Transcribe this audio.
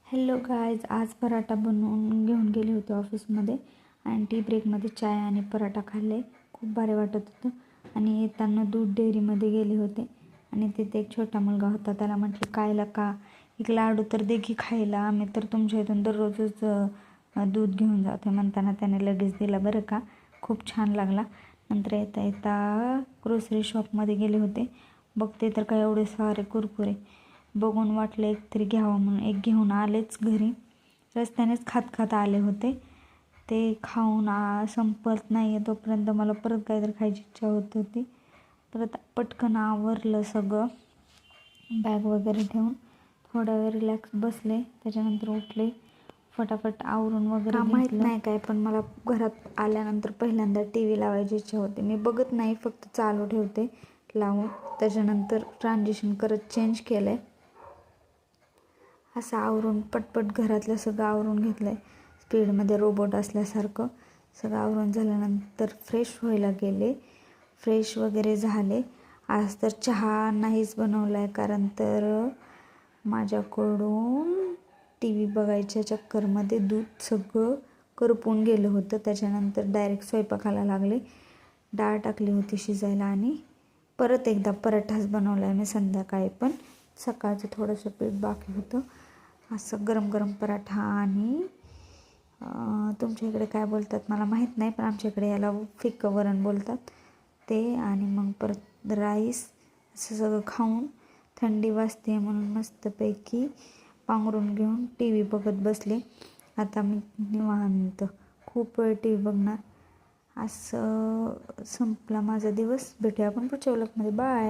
Hello guys, आज पराठा बनवून घेऊन गेले होते ऑफिसमध्ये आणि टी ब्रेकमध्ये चाय आणि पराठा खाल्ले. खूप भारी वाटत होतं. आणि येताना दूध डेअरीमध्ये गेले होते आणि तिथे एक छोटा मुलगा होता. त्याला म्हटले, कायला का एक लाडू तर दे की खायला, आम्ही तर तुमच्या इथून दररोजच दूध घेऊन जातो. म्हणताना त्याने लगेच दिला बरं का. खूप छान लागला. नंतर येता येता ग्रोसरी शॉपमध्ये गेले होते. बघते तर काय एवढे सारे कुरकुरे बघून वाटलं एक तरी घ्यावं म्हणून एक घेऊन आलेच घरी. रस्त्यानेच खात आले होते. ते खाऊन संपत नाही आहे तोपर्यंत मला परत काहीतरी खायची इच्छा होत होती. परत पटकन आवरलं सगळं, बॅग वगैरे ठेवून थोडा वेळ रिलॅक्स बसले. त्याच्यानंतर उठले, फटाफट आवरून वगैरे माहीत नाही काय, पण मला घरात आल्यानंतर पहिल्यांदा टी व्ही लावायची इच्छा होते. मी बघत नाही, फक्त चालू ठेवते लावून. त्याच्यानंतर ट्रान्झिशन करत चेंज केलं आहे. असं आवरून पटपट घरातलं सगळं आवरून घेतलं आहे, स्पीडमध्ये रोबोट असल्यासारखं. सगळं आवरून झाल्यानंतर फ्रेश व्हायला गेले. फ्रेश वगैरे झाले. आज तर चहा नाहीच बनवला आहे, कारण तर माझ्याकडून टी व्ही बघायच्या चक्करमध्ये दूध सगळं करपून गेलं होतं. त्याच्यानंतर डायरेक्ट स्वयंपाकाला लागले. डाळ टाकली होती शिजायला आणि परत एकदा पराठाच बनवला आहे मी संध्याकाळी. पण सकाळचं थोडंसं पीठ बाकी होतं. असं गरम गरम पराठा आणि तुमच्या इकडे काय बोलतात मला माहीत नाही, पण आमच्या इकडे याला फिक्कं वरण बोलतात ते. आणि मग परत राईस, असं सगळं खाऊन थंडी वाजते म्हणून मस्तपैकी पांघरून घेऊन टी व्ही बघत बसले. आता मी निवांत खूप वेळ टी व्ही बघणार. असं संपला माझा दिवस. भेटूया आपण पुढच्या व्लॉगमध्ये. बाय.